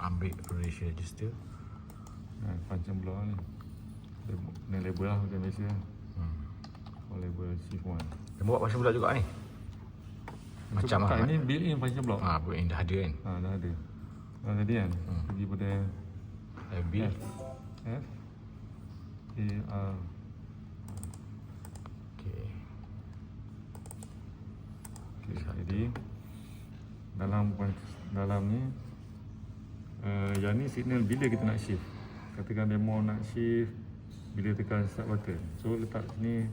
Ambil ratio register. Panjang belah ni. Ni label lah macam biasa. Label shift 1. Dia buat function block juga ni. Macam lah. Ini built-in function block. Built-in dah ada kan. Dah ada. Tadi kan. Pergi pada build. F A R. Okay. Jadi dalam ni yang ni signal bila kita nak shift. Katakan demo nak shift bila tekan start button. So letak sini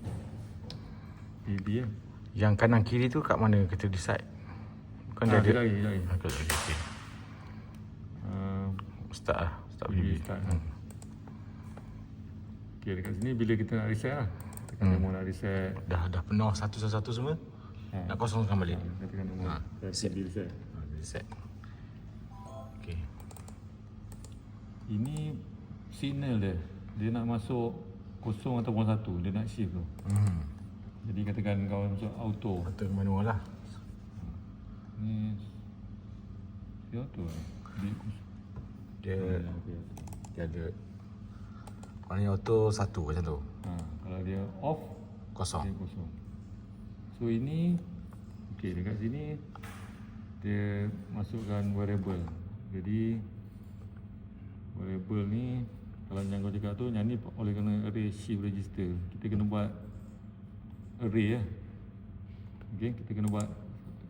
PB kan. Yang kanan kiri tu kat mana kita decide? Bukan dia ada lagi. Okay. Start lah. Start PB. Start. Okay, dekat sini bila kita nak reset lah. Tekan demo nak reset. Dah penuh satu-satu semua. Nak kosongkan balik. Tekan demo. Reset. Reset. Okay. Ini signal dia. Dia nak masuk 0 ataupun 1. Dia nak shift tu. Jadi katakan kau masuk auto. Auto manual lah. Ni auto lah. Dia ada. Kalau ni auto 1 macam tu. Kalau dia off, kosong. dia kosong. So ini okey, dekat sini dia masukkan variable. Jadi variable ni kalau yang kau cakap tu, yang ni oleh kerana array shift register, kita kena buat array lah. Okey, kita kena buat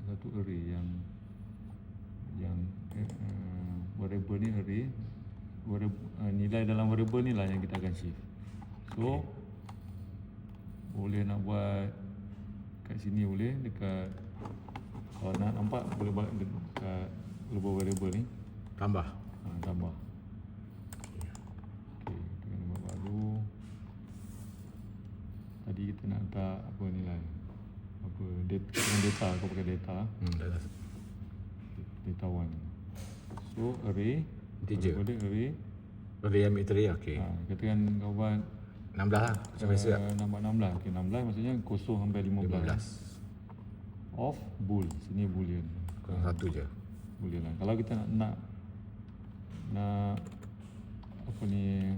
satu array yang variable ni array. Nilai dalam variable ni lah yang kita akan shift. So boleh nak buat kat sini, boleh dekat, kalau nak nampak boleh buat dekat global variable ni Tambah. tambah. Okey, kita kena buat baru. Tadi kita nak letak apa nilai, apa data, kau pakai data. Data 1. So array Integer. boleh array. Array ambil teri. Okey. Katakan kau buat 16 lah. Macam biasa lah. Nampak 16. Okey, 16 maksudnya 0 sampai 15. Off bool. Sini boolean. Kurang 1 je. Boolean lah. Kalau kita nak apa ni,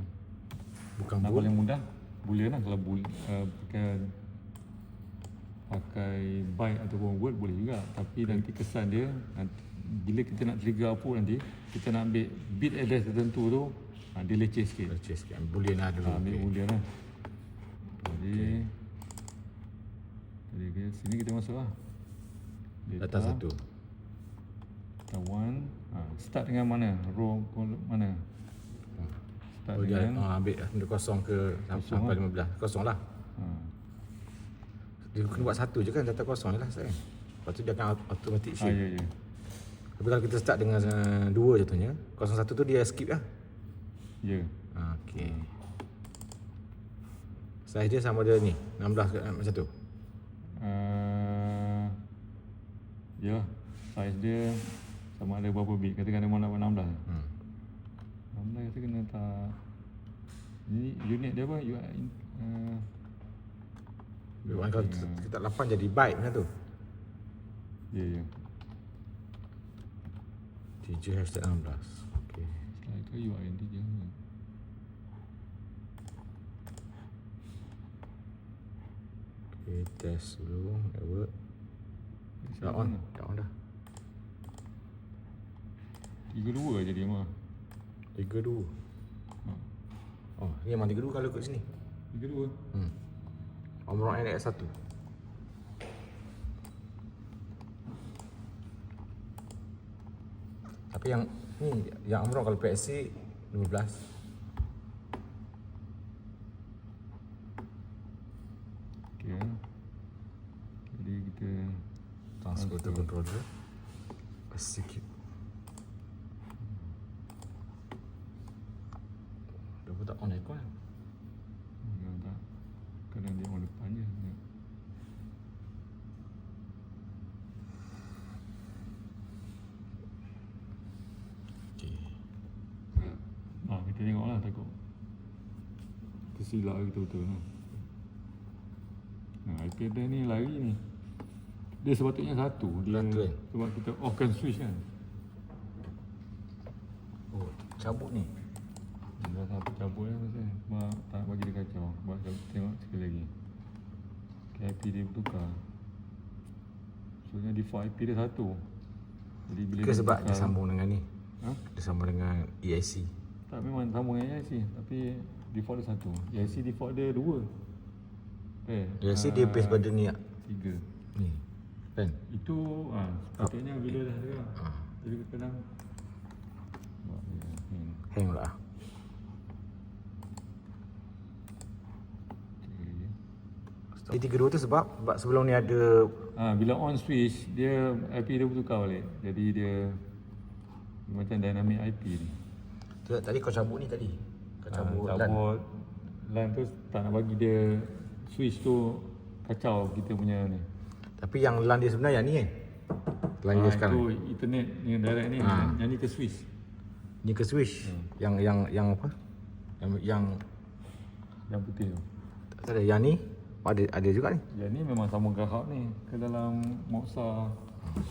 Bukan nak bool. paling mudah boolean lah. Kalau pakai byte ataupun word boleh juga. Tapi nanti kesan dia bila kita nak trigger apa nanti, kita nak ambil bit address tertentu tu, dia leceh sikit. Boolean lah dulu. Ambil boolean lah. Jadi sini kita masuk lah Data 1. Data 1. Start dengan mana? Row mana? Start dengan ambil benda kosong ke sampai 15. Kosong lah. Dia kena buat 1 je kan, data kosong je lah Ustaz kan. Lepas tu dia akan automatic shift. Ya. Tapi kalau kita start dengan 2 contohnya, 01 tu dia skip lah. Ya. Okey. Size dia sama dia ni, 16 ke macam tu. Ya, size dia sama ada berapa bit. Katakan dia mahu nak buat 16. 16 kita kena letak. Ini unit dia apa? Kalau kita 8 jadi byte macam tu. Ya. Integer hashtag 16. Okey. Setelah itu UI integer. Okay, test dulu. Network. Dah on. Dah on dah. 32 jadi mah. 32. Oh, ni memang 32 kalau kat sini. 32. Omrok ni dekat 1. Tapi yang ni, yang Omrok kalau PSC 12. Okay. Jadi kita Transfer to controller. Execute. Dah pun tak on aircon kan? tak. Kadang dia on depan je. Kita tengok lah, takut tersilap betul-betul lah. iPad dah ni lari ni. Dia sepatutnya 1. Dia Satu kan? sebab kita off kan switch kan. cabut ni. Dah sampai cabut lah masa ni. Mak tak bagi dia kacau. Buat tengok sekali lagi. Okay, IP dia bertukar. Maksudnya default IP dia 1. Jadi bila Ke dia sebab bertukar, dia sambung dengan ni. Ha? Dia sambung dengan EIC. Tak, memang sambung dengan EIC. Tapi default dia 1. EIC default dia 2. EIC dia base pada ni tak? 3. Ni. Kan? Itu sepatutnya bila dah dengar. Jadi kadang buat dia Hang pula. okay. 32 tu sebab sebelum ni ada Bila on switch dia IP dia bertukar balik. Jadi dia macam dynamic IP ni. tadi kau cabut ni tadi. Kau cabut LAN. Cabut LAN tu tak nak bagi dia switch tu kacau kita punya ni. Tapi yang LAN dia sebenarnya yang ni kan. LAN dia sekarang. Itu internet ni direct ni. Yang ni ke switch. Ni ke switch. Yang apa? Yang putih tu. Tak ada. Yang ni ada juga ni. Yang ni memang sambung ke hub ni ke dalam Moxa.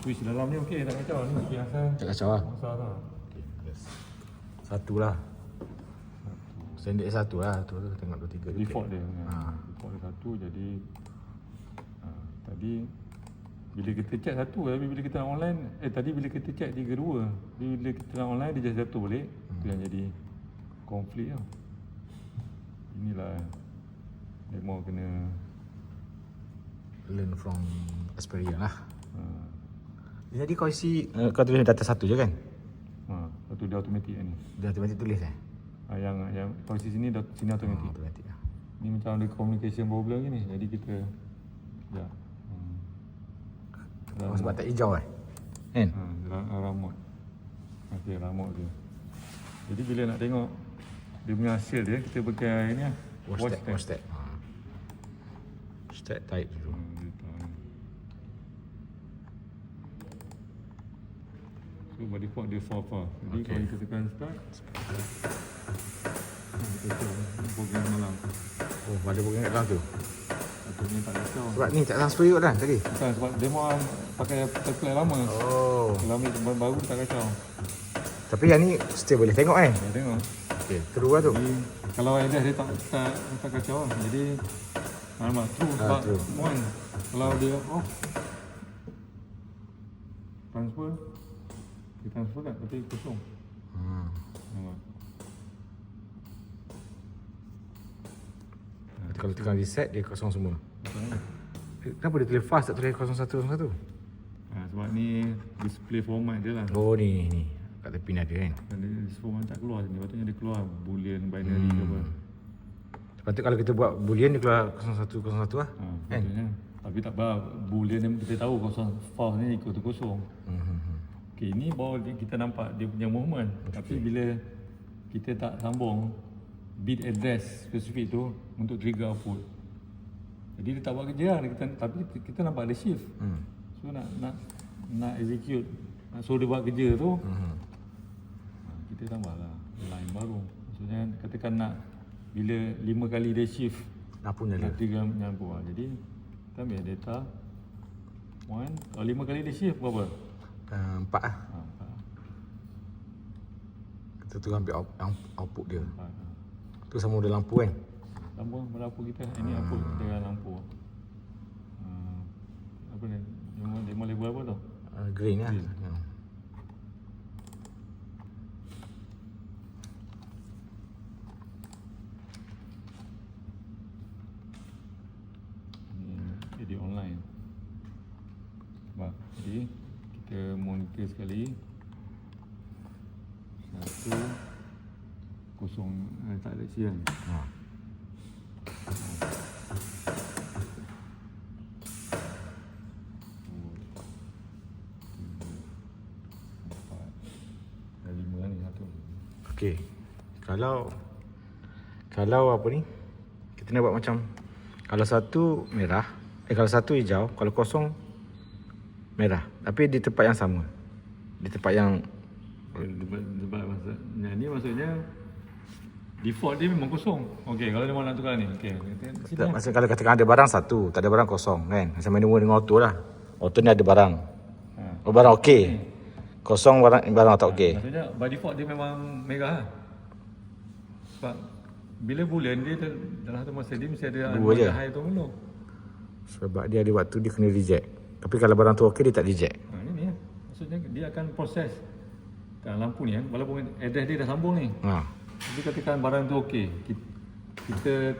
Switch dalam ni okey, tak kacau ni. Biasa. Tak kacau lah. Moxa lah. Satu lah. Standard satu lah. Tu tengok 23 tu. Default dia. Default dia 1 jadi tadi bila kita check 1 tapi bila kita nak online tadi bila kita check 32. Bila kita nak online dia just jatuh balik. Itu yang jadi konflik tau. Inilah demo kena learn from experience lah. Jadi kau isi kau tulis data satu je kan? Satu dia automatik ni. Dia automatic tulis Yang kau isi sini sini automatik. Automatic lah. Ni macam ada communication problem ni. Jadi kita sekejap. Sebab tak hijau kan? Ramot. Okey, ramot dia. Jadi bila nak tengok dia punya hasil dia, kita pakai ni lah. Watch tag. Start type dulu. So by default dia far. Jadi kalau kita tekan start, kita tengok program malam. Oh, ada program kat dalam tu. Patutnya tak kacau. Sebab ni tak transfer juga kan tadi? Bukan, sebab demo pakai template lama. Oh. Kalau ambil baru tak kacau. Tapi yang ni still boleh tengok kan? Kita tengok. Okey, true lah tu. Jadi kalau ada dia tak kacau lah. Jadi alamak true sebab true. one. Kalau dia off transfer dia transfer kan tapi kosong. Nampak. Kalau tekan reset dia kosong semua. Betul kan? Kenapa dia tulis fast tak tulis 0101? Sebab ni display format dia lah. Oh ni. Kat tepi ni ada kan? Dan dia format tak keluar sini. Patutnya dia keluar boolean binary ke apa. Patut kalau kita buat boolean dia keluar 0101 lah. Kan? Patutnya. Tapi tak apa, boolean ni kita tahu false ni ikut tu kosong. Okey, ni baru kita nampak dia punya movement. Tapi bila kita tak sambung bit address spesifik tu untuk trigger output. Jadi dia tak buat kerja lah. Tapi kita nampak ada shift. So nak execute, nak suruh dia buat kerja tu, kita tambahlah line baru. Maksudnya katakan nak bila 5 kali dia shift, Lampu nyala. 3 nyambung lah. Jadi kita ambil data 1, kalau 5 kali dia shift berapa? 4 lah. Kita tu ambil output dia. Tu sama ada lampu kan? Lampu lampu kita. Ini output dengan lampu. Apa ni? Demo label apa tu? Green lah. Edit online. Jadi kita monitor sekali. 1 kosong tak ada siang. Ada 5 ni satu. Okey. Kalau apa ni? Kita nak buat macam kalau satu merah, kalau satu hijau, kalau kosong merah. Tapi di tempat yang sama. Di tempat yang Sebab ni maksudnya default dia memang kosong. Okey, kalau dia mahu nak tukar ni. Okey. Maksudnya kalau katakan ada barang satu, tak ada barang kosong kan. Macam manual dengan auto lah. Auto ni ada barang. Oh barang okey. Kosong barang tak okey. Maksudnya by default dia memang merah lah. Sebab bila bulan dia dalam satu masa dia mesti ada Dua je. high tu dulu. Sebab dia ada waktu dia kena reject. Tapi kalau barang tu okey dia tak reject. Ini lah. Maksudnya dia akan proses lampu ni kan, walaupun address dia dah sambung ni. Jadi katakan barang tu okey, kita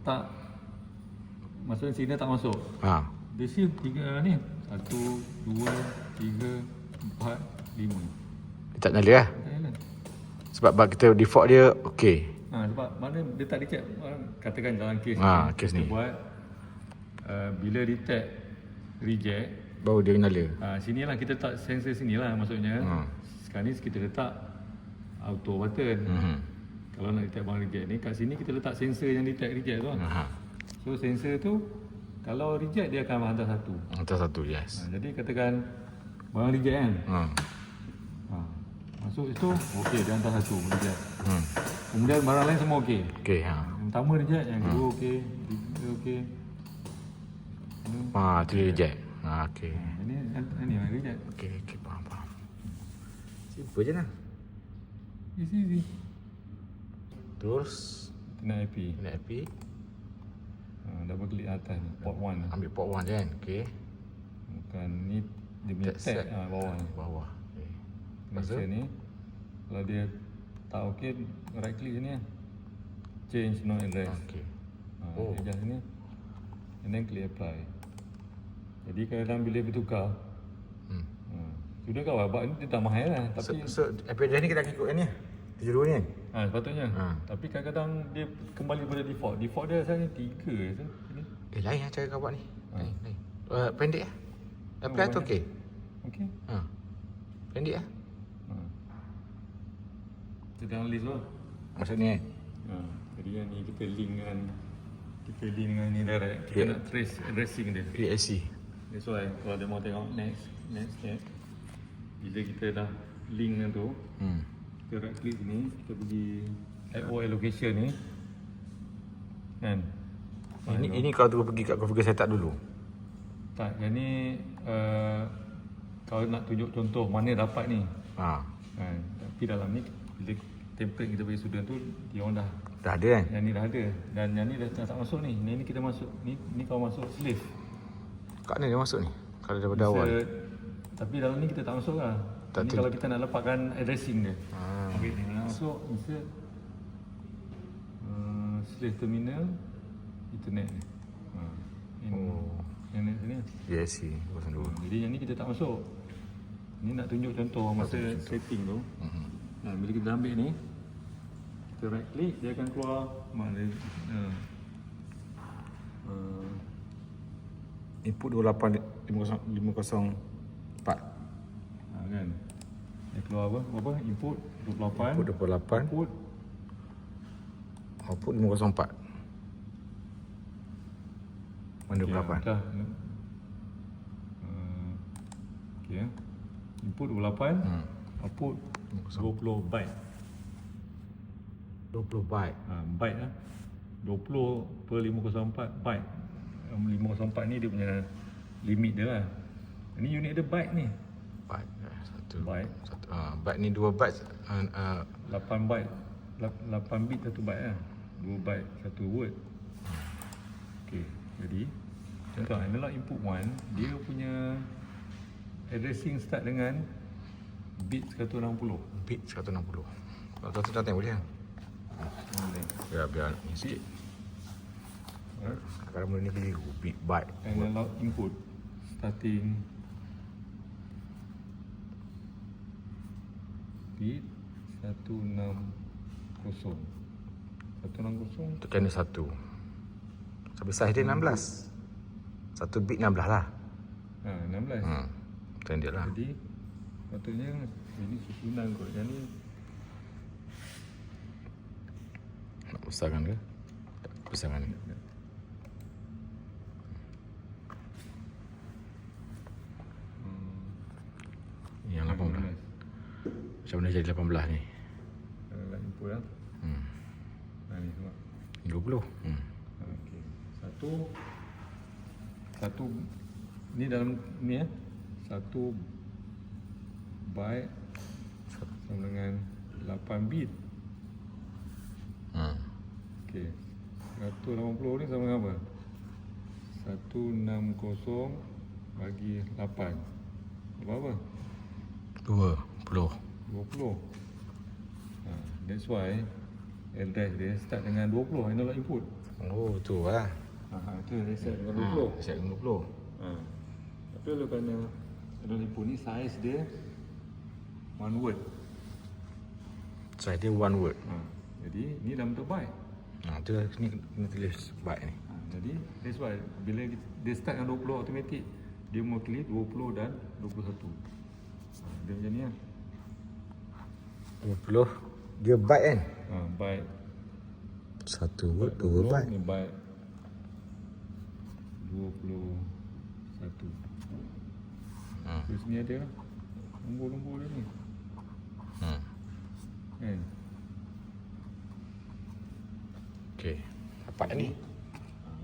tak, maksudnya signal tak masuk. Dia see 3 ni 1, 2, 3, 4, 5. Dia tak nyala lah. Tak nyala. Sebab kita default dia okey. Sebab mana dia tak detect, katakan dalam kes kes ni. kita buat bila detect reject Baru dia nyala. sinilah kita letak sensor sinilah maksudnya. Sekarang ni kita letak auto button. Kalau nak detect barang reject ni, kat sini kita letak sensor yang detect reject tu. So sensor tu kalau reject dia akan hantar 1. Hantar 1, yes. Jadi katakan barang reject kan. Masuk itu okey, dia hantar 1 reject. Kemudian barang lain semua okey. Okey, Yang pertama reject, yang kedua okey, ketiga okey. tu dia reject. Okey. Ini yang reject. Okey, faham. Simple je lah. Easy. Terus Kena IP. kena IP. Double klik atas ni, port 1. Ambil port 1 je kan. Okey. Bukan ni dia punya tag bawah ni. Bawah. Okey. Connection ni kalau dia tak okey, right click sini kan. Change no address. Okey. Adjust sini. And then click apply. Jadi kadang-kadang bila bertukar sudah kau buat ni dia tak mahal lah. Tapi So IP address ni kita akan ikut kan ni. 72 ni kan. sepatutnya. Tapi kadang-kadang dia kembali pada default. Default dia asalnya 3 je. Lain lah cara kau buat ni. Lain. Pendek lah. Apply tu okey. Okey. Pendek lah. Kita dalam list tu. Maksudnya Jadi yang ni kita link dengan ni direct. Kita nak trace addressing dia. PSC. That's why kalau dia mau tengok next step, bila kita dah link dengan tu, kita right click sini, kita pergi IO allocation ni kan. Ini kau terus pergi kat configure setup dulu. Tak, yang ni kalau nak tunjuk contoh mana dapat ni kan. Tapi dalam ni bila template kita bagi student tu, dia orang Dah ada kan? yang ni dah ada. Dan yang ni dah tak masuk ni. Ni kita masuk. Ni kau masuk slave. Kat mana dia masuk ni? Kalau daripada awal. Tapi dalam ni kita tak masuk lah. Tak Ni kalau kita nak lepaskan addressing dia. Okay, ni nak masuk insert slave terminal internet ni. Yang ni sini. PSC 02. Jadi yang ni kita tak masuk. Ni nak tunjuk contoh masa setting tu. Nah, bila kita ambil ni, kita right click, dia akan keluar mana Input 28504. kan. Dia keluar apa? Input 28. Input 28. Output 504. Mana 28? Dah. Okey. Input 28, output 20 byte. 20 byte. Byte lah. 20 per 504 byte. 504 ni dia punya limit dia lah. Ini unit dia byte ni. Byte. Satu. Byte. Byte ni 2 byte. 8 byte. 8 bit 1 byte lah. 2 byte 1 word. Okey. Jadi contoh analog input 1, dia punya addressing start dengan bit 160. Bit 160. Kalau tu dah tengok boleh kan? Biar ni sikit. Kalau mula ni keliru. Bit byte. Analog input starting bit 160. 160 Tekan dia 1. Sampai size dia 16. 1 bit 16 lah. 16. Tekan dia lah. Jadi patutnya ini susunan kot. Yang ni Nak besarkan ke? Tak besarkan ni. Yang 18. Macam mana jadi 18 ni? analog input lah. Ni semua. 20. Okey. Satu ni dalam ni satu byte sama dengan 8 bit. Okey. 180 ni sama dengan apa? 160 bagi 8. Berapa? 20. 20. That's why address dia start dengan 20 analog input. Oh, tu lah. Itu dia start dengan 20. Set dengan 20. Tapi oleh kerana analog input ni size dia 1 word. Saya dia one word. Jadi ni dalam bentuk byte. Tu ni kena tulis byte ni. Jadi that's why bila dia start dengan 20 automatik dia mewakili 20 dan 21. Dia macam ni lah. 20. Dia byte kan? Byte. Satu word, dua byte. Ni byte 21. So sini ada lah nombor-nombor dia ni. Kan? Okey. Dapat ni.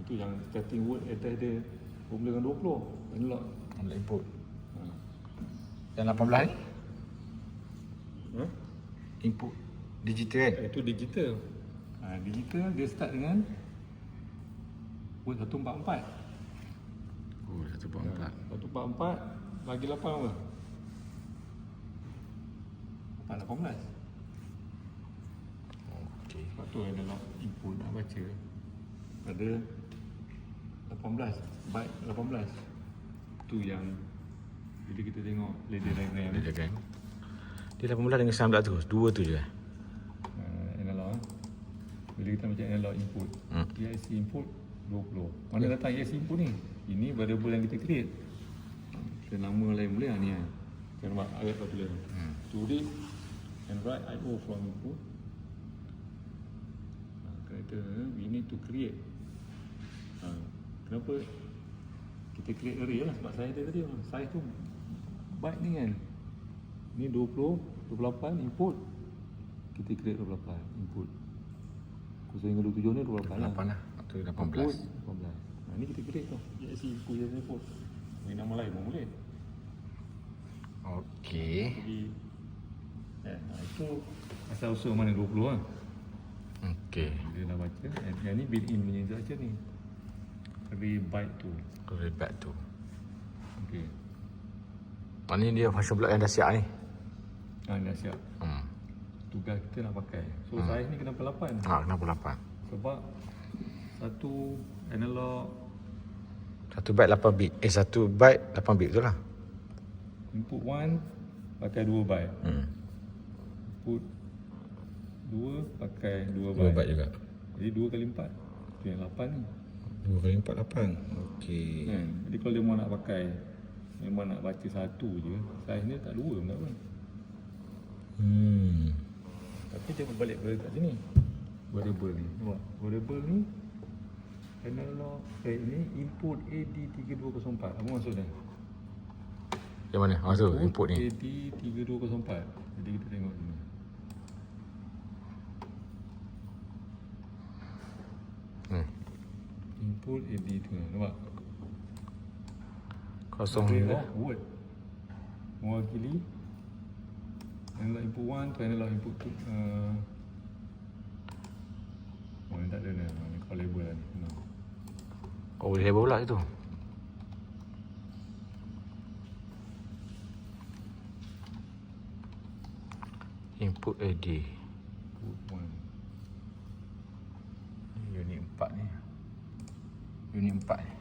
Itu yang starting word atas dia formula dengan 20 analog. Analog input. Yang 18 ni? Input digital kan? Itu digital. Digital dia start dengan word 144. Oh, 144. 144 bagi 8 apa? 18. Okey. Sebab tu analog input nak baca pada 18 byte 18. Tu yang bila kita tengok ladder diagram Dia kan? Dia 18 dengan 19 tu. Dua tu je. analog. Bila kita baca analog input, EIC input 20. Mana datang EIC input ni? Ini variable yang kita create. Kita nama lain boleh lah ni lah. Kita nampak ayat kau tulis. To read and write IO from input. Kata we need to create. Kenapa kita create array lah? Sebab size dia tadi. Size tu byte ni kan. Ni 20, 28 input. Kita create 28 input. 0 hingga 27 ni 28 lah. 8 lah. Tu 18. Input 18. Ni kita create tu. EIC input. Ni nama lain pun boleh. Okey. Jadi itu asal usul mana 20 lah. Okey. Dia dah baca. Yang ni built in punya instruction ni. Every byte tu. Rebat tu. Okey. Ni dia function block yang dah siap ni. Dah siap. Tugas kita nak pakai. So size ni kenapa 8? Kenapa 8? Sebab satu analog Satu byte 8 bit. Satu byte 8 bit betul lah. input 1 pakai 2 byte. Input 2 pakai 2 byte. 2 byte juga. Jadi 2 kali 4. Tu yang 8 ni. 2 kali 4, 8. Okey. Kan? Jadi kalau dia mau nak pakai, memang nak baca satu je, size ni tak 2 pun tak apa. Tapi dia berbalik pada kat sini. Variable ni. Nampak? Variable ni analog ni input AD3204. Apa maksud dia? Yang mana? Tu input ni. AD3204. Jadi kita tengok sini. Input AD tu. Nampak? Kosong Array ni. of word mewakili analog input 1 to analog input 2. Ni tak ada dah. Ni call label lah ni. Oh, boleh label pula itu. Input AD. Input 1. Unit 4 ni. Unit 4 ni.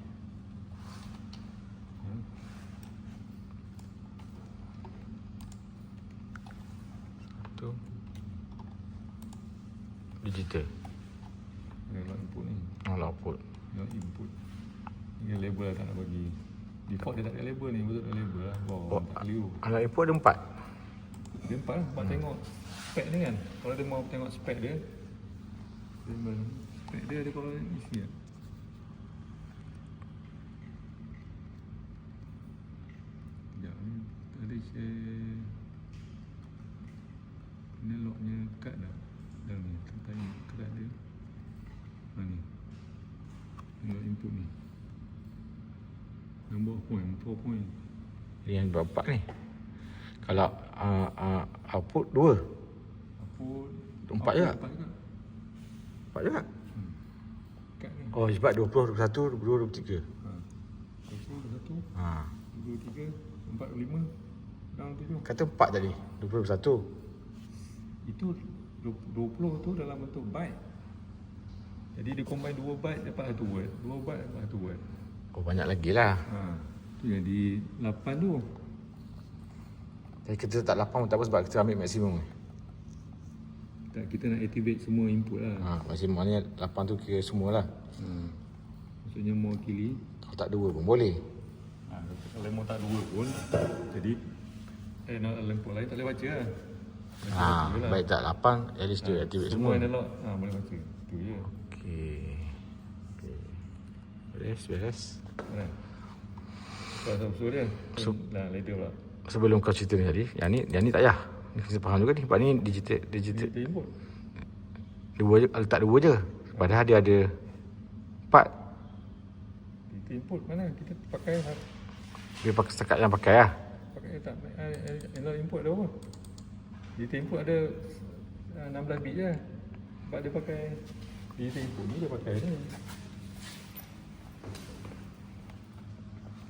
Satu. Digital. Analog input ni. Analog output. Analog input. Ni label lah tak nak bagi. Default dia tak ada label ni. Betul tak ada label lah. Oh, Tak keliru. analog input ada 4. Dia 4 lah. Sebab tengok spek dia kan. Kalau dia mau tengok spek dia. Spek dia ada kalau isi lah. Sekejap ni. Tadi share analognya kad dah. Dalam ni. Kita tanya kad dia. Ni. Analog input ni. Nombor point. 4 point. Yang 24 ni. Kalau output 2. Output 4 juga. 4 juga. Kat ni. Oh, sebab 20, 21, 22, 23. 21, Ha. 23, 45, dalam 7. Kata 4 tadi. 20, 21. Itu 20 tu dalam bentuk byte. Jadi dia combine 2 byte dapat 1 word, 2 byte dapat 1 word. Oh, banyak lagi lah. Tu jadi 8 tu. Tapi kita tak 8 pun tak apa sebab kita ambil maksimum. Tak, kita nak activate semua input lah. Maksimum ni 8 tu kira semua lah. Maksudnya mewakili. Kalau tak 2 pun boleh. Kalau mau tak 2 pun, jadi nak input lain tak boleh baca lah. Baik tak 8, at least dia activate semua. Semua analog, boleh baca. Tu je. Okey. Beres. Mana? Pasal dia. Lah, later pula. Sebelum kau cerita ni tadi, yang ni tak payah. Ni kita faham juga ni. Sebab ni digital Digital input. 2 je, letak 2 je. Padahal dia ada 4. Digital input mana? Kita pakai Dia pakai setakat yang pakai lah. pakai tak analog input ada apa? Digital input ada 16 bit je. Sebab dia pakai digital input ni dia pakai ni.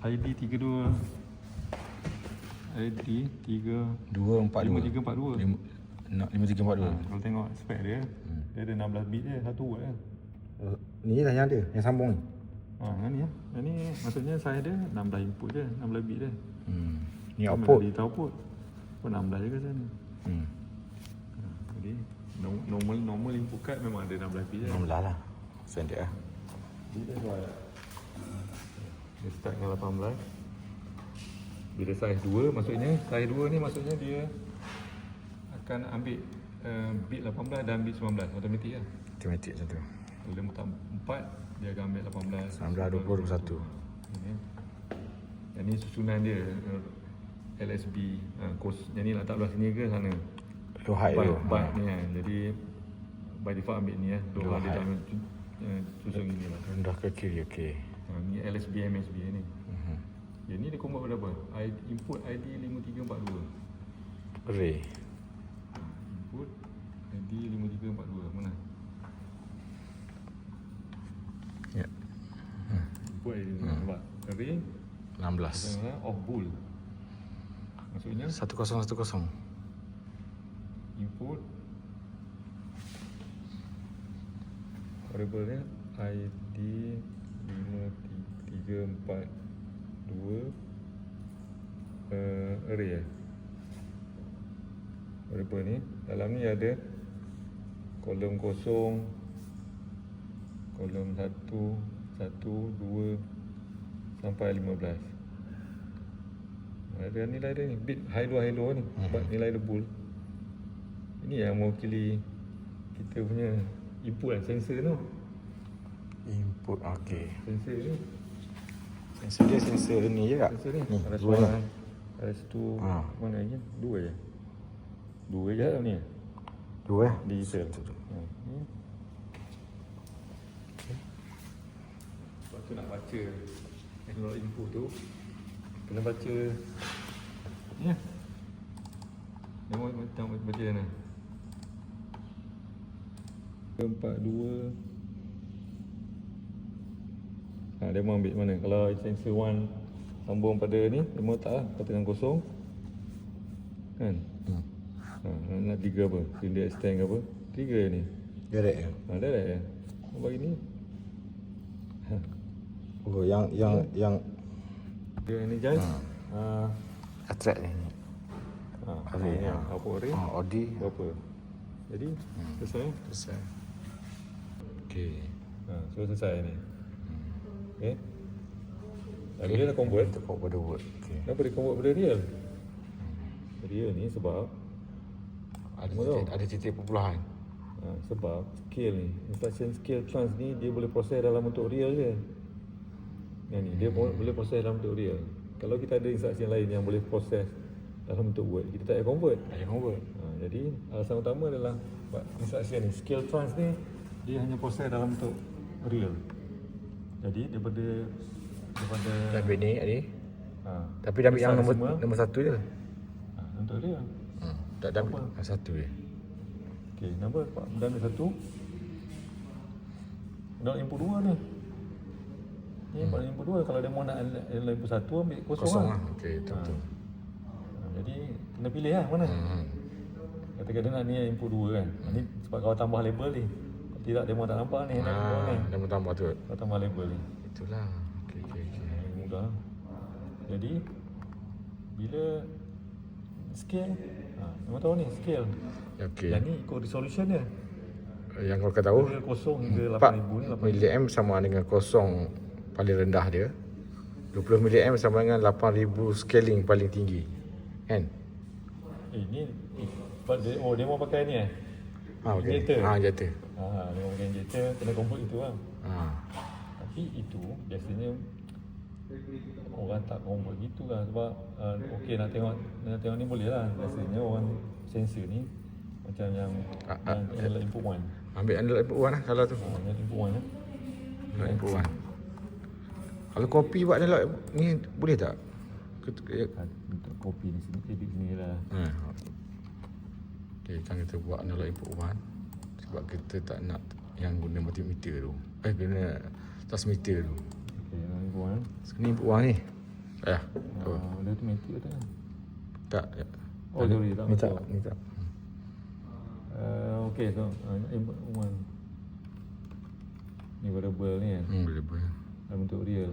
ID 32 ID 5342. 5342. Kalau tengok spek dia, dia ada 16 bit je, satu word lah. Ni lah yang ada, yang sambung ni. Yang ni lah. Yang ni maksudnya saya ada 16 input je, 16 bit je. Ni output. Digital output pun 16 je ke sana. Jadi normal input card memang ada 16 bit je. 16 lah. Standard lah. Jadi dia buat dia start dengan 18. Bila size 2 maksudnya size 2 ni maksudnya dia akan ambil bit 18 dan bit 19 automatik lah. Automatik macam tu. Kalau dia letak 4 dia akan ambil 18, 19, 20, 21. Yang ni susunan dia LSB kos yang ni letak belah sini ke sana. Low height tu. Byte ni kan. Jadi by default ambil ni low height dia dalam susun gini lah. Rendah ke kiri, okey. Ni LSB MSB ni. Yang ni dia convert pada apa? Input ID 5342. Array. Input ID 5342 mana? Ya. Input ID nampak. Array 16. of bool. Maksudnya 1010. input variable nya ID 5342 array variable ni dalam ni ada kolom kosong, kolom 1 2 sampai 15. Ada nilai dia ni, bit high low ni, sebab nilai dia bool. Ini yang mewakili kita punya input kan, sensor tu. Input, okey. Sensor ni, Sensor dia sensor ni je tak? sensor ni. Ni, Ada dua suara, ni. ada situ, mana lagi? Dua je dalam ni. Dua Digital. Ni. Lepas tu nak baca analog input tu, kena baca ni lah. Dia mau baca mana? 42. Dia mau ambil mana? Kalau sensor 1 sambung pada ni, dia mau letak lah, katakan kosong. Kan? Nak trigger apa? Cylinder extend ke apa? Trigger ni. Direct ke? Direct je. Bagi ni. Oh, yang Dia energize. attract ni. Array ni. Output array. Audi. Berapa? Jadi, selesai. Selesai. Okey. So selesai ni. Okay. Dan dia dah convert. Kita convert pada word. Okey. Kenapa dia convert pada real? Real ni sebab Ada titik perpuluhan. sebab scale ni, instruction scale trans ni dia boleh proses dalam bentuk real je. Yang ni dia boleh proses dalam bentuk real. Kalau kita ada instruction lain yang boleh proses dalam bentuk word, kita tak payah convert. Ada convert. Jadi alasan utama adalah sebab instruction ni, scale trans ni dia hanya proses dalam bentuk real. Jadi daripada Dah ambil ni tadi. ha, Tapi dah ambil yang hexadecimal. nombor 1 je. untuk dia. Tak ada satu je. Okey, nombor dan ada satu. Nak input 2 ni. Ni input 2, kalau dia mau nak input 1 ambil kosong lah. Okey, betul. Jadi kena pilih lah mana. Katakan dia nak ni input 2 kan. Ni sebab kau tambah label ni. Kalau tidak dia mau tak nampak ni. Dia mau tambah tu. Kau tambah label ni. Itulah. Okey. Mudah. Jadi bila scale, memang tahu ni scale. Okey. Dan ni ikut resolution dia. Yang kau tahu Dari 0 hingga 4 8000 ni 8000. mAh sama dengan kosong paling rendah dia. 20 mAh sama dengan 8000 scaling paling tinggi. Kan? Ni sebab dia, dia mau pakai ni Okey. injector. Injector. Dia mau pakai injector, kena convert itu lah. Tapi itu biasanya orang tak convert gitu lah. Sebab okey nak tengok ni boleh lah. Biasanya orang sensor ni macam yang analog input 1. Ambil analog input 1 lah kalau tu. Analog input 1 Analog input 1. Kalau copy buat analog ni boleh tak? untuk copy ni sini, edit sini lah. Okey, kan kita buat analog input 1 sebab kita tak nak yang guna multimeter tu. Guna transmitter tu. Okey, analog input 1. Sini input 1 ni. Dia automatic ke tak? tak. Sorry, tak Ni masuk. tak, ni tak. Okey, so input 1. Ni variable ni kan. Boleh. Dalam bentuk real.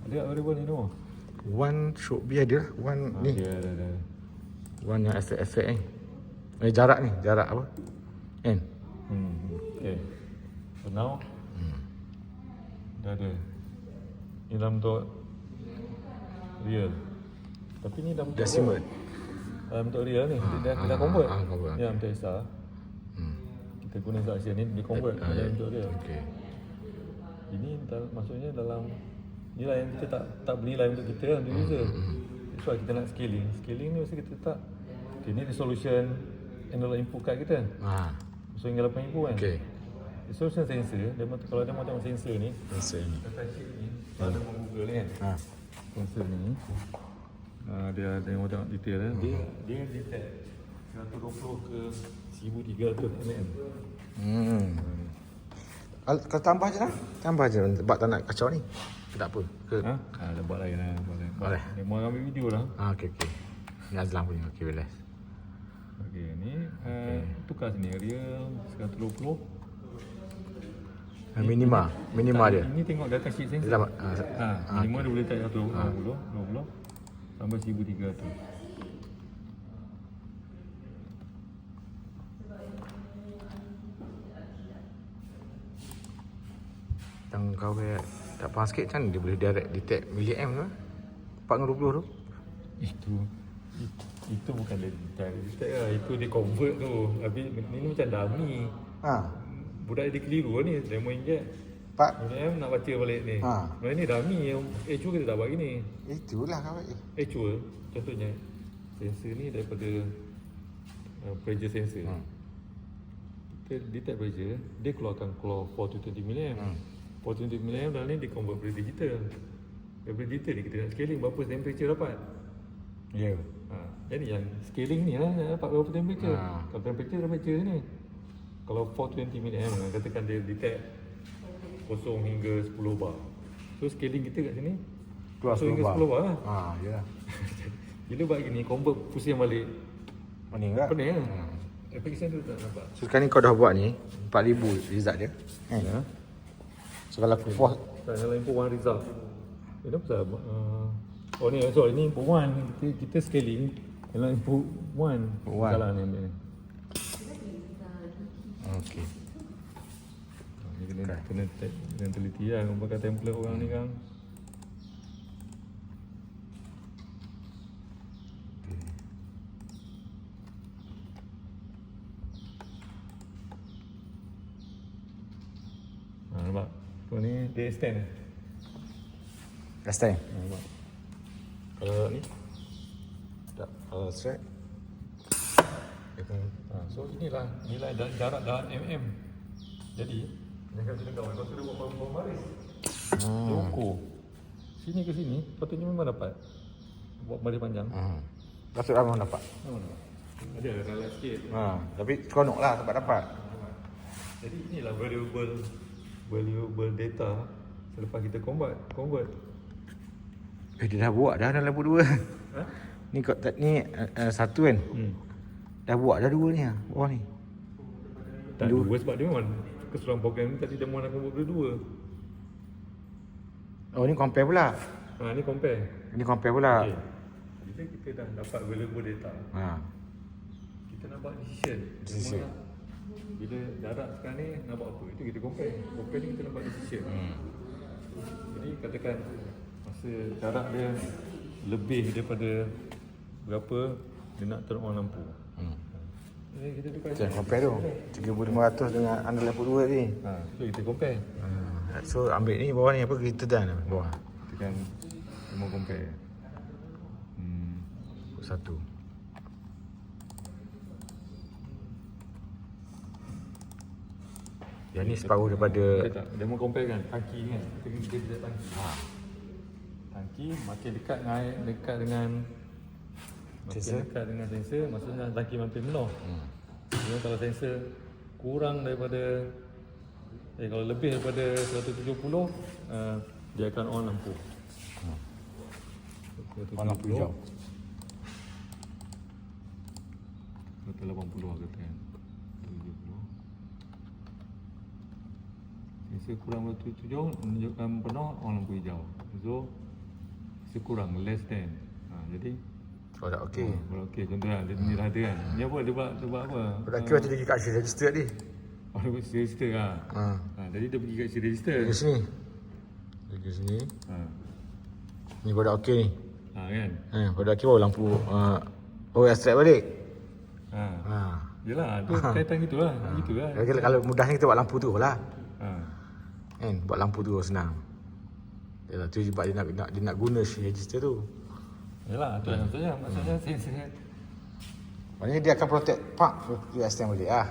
Ada tak variable ni tu? 1 should be ada lah. 1 ni. Dia ada. 1 yang efek-efek ni. Jarak ni, jarak apa? Kan? Okay. So now dah ada. Ni dalam bentuk real. Tapi ni dalam bentuk Decimal. dalam bentuk real ni. Kita convert. Convert. Yang bentuk ESA. Kita guna instruction ni, dia convert dalam bentuk real. Okey. Ini maksudnya dalam inilah yang kita tak belilah untuk kita lah, untuk user. That's why kita nak scaling. Scaling ni mesti kita letak ni resolution analog input card kita. So hingga 8000 kan. Okey. Resolution sensor, kalau dia mau tengok sensor ni, Sensor ni. kalau dia mau Google ni kan. Sensor ni. Dia mau tengok detail lah. Dia detect 120 ke 1300 mm. Kalau tambah je lah. Tambah je sebab tak nak kacau ni. Tak apa. Ke? Dah buat lain lah. Boleh. Dia mau ambil video lah. Okey. Ni Azlan punya. Okey, beres. Okey, ni tukar sini real 120. Minima dia. Ini tengok data sheet sensor. Dalam, minima dia boleh type 120 tambah 1300. Yang kau tak faham sikit macam dia boleh direct detect milliamp tu. 420 tu. Itu bukan dia detect lah. Itu dia convert tu. Habis ni macam dummy. Budak dia keliru ni. Dia mau inject 4. milliamp nak baca balik ni. Sebenarnya ni dummy. Yang actual kita tak buat gini. Itulah kau. Actual contohnya sensor ni daripada pressure sensor. Kita detect pressure, dia keluarkan 420 milliamp. 420 milliamp dalam ni dia convert pada digital. Daripada digital ni kita nak scaling berapa temperature dapat. Ya. Jadi yang scaling ni lah nak dapat berapa temperature. Kalau temperature dah baca ni. Kalau 420 milliamp katakan dia detect 0 hingga 10 bar. So scaling kita kat sini 0 hingga 10 bar lah. Ya. Bila buat gini, convert pusing balik. Pening tak? Pening lah. Application tu tak nampak. So sekarang ni kau dah buat ni 4000 result dia. So kalau aku force Dalam input 1 result. Ini pasal oh ni sorry ni input 1 kita scaling dalam input 1. Salah ni ambil ni. okey. Ni kena teliti lah kau pakai template orang ni kan. Nampak? Kau ni dia extend. Last time. Nampak? Kalau ni Tak. Kalau straight. so inilah nilai jarak dalam mm. Jadi jangan sini kawan kau sudah buat baris. Dia ukur. Sini ke sini patutnya memang dapat buat baris panjang. Patut lah memang dapat. Ada ralat sikit. Tapi seronok lah sebab dapat. Jadi inilah variable data selepas kita convert. Dia dah buat dah dalam level 2. Ha? Ni satu kan. Dah buat dah 2 ni bawah ni. Tak dua sebab dia memang keseluruhan program ni tadi dia mahu nak convert berdua. Oh ni compare pula. Ni compare. Ini compare pula. Okay. Bila kita dah dapat variable data, kita nak buat decision. Bila jarak sekarang ni nak buat apa? Itu kita compare. Compare ni kita nak buat decision. Jadi katakan masa jarak dia lebih daripada berapa dia nak turn on lampu. Jadi kita tukar. Jangan compare tu. 3,500 dengan under level 2 ni. So kita compare. So ambil ni bawah ni apa greater than bawah. Tekan dia mau compare. Satu. Yang ni separuh daripada Dia mau compare kan tangki kan. Kita lihat tangki. Tangki makin dekat dengan air, dekat dengan sensor, maksudnya tangki makin penuh. Jadi kalau sensor kurang daripada kalau lebih daripada 170 dia akan on lampu. on lampu hijau. 180 kata kan. 70. Sensor kurang daripada 77 menunjukkan penuh on lampu hijau. So sekurang less than. Jadi Oh dah okey. okey contohnya dia dah ada kan. Ni apa dia buat apa? Dah kira macam dia kat register tadi. Dia buat register jadi dia pergi kat register. Di sini. Di sini. Ni baru dah okey ni. Kan. Baru dah okey baru lampu extract balik. Yelah, tu kaitan gitulah. Gitulah. Kalau mudahnya kita buat lampu tu lah. Ha. Buat lampu tu senang. Yalah tu sebab dia nak guna si register tu. Yalah, tu maksudnya sensor. Maknanya dia akan protect dia extend balik lah.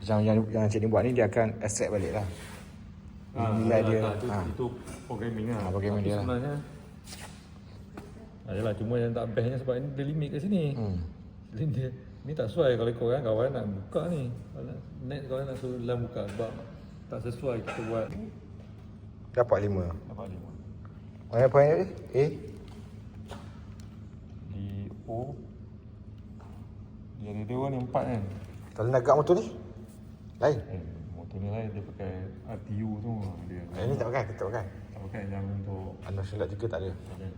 Macam yang Cik ni buat ni dia akan extract balik lah. Nilai dia. Itu programming lah. Programming dia lah. Sebenarnya yalah, cuma yang tak bestnya sebab ni dia limit kat sini. Jadi dia ni tak sesuai kalau korang kawan nak buka ni. Net kawan nak suruh dalam buka sebab tak sesuai kita buat. Dapat 5. Dapat 5. Mana poin tadi? A. Di O. Dia ada 2 ni 4 kan. Kalau nak agak motor ni? Lain. Motor ni lain dia pakai RTU tu dia. Ini tak pakai, kita tak pakai. Tak pakai yang untuk Anda solat juga tak ada. okay.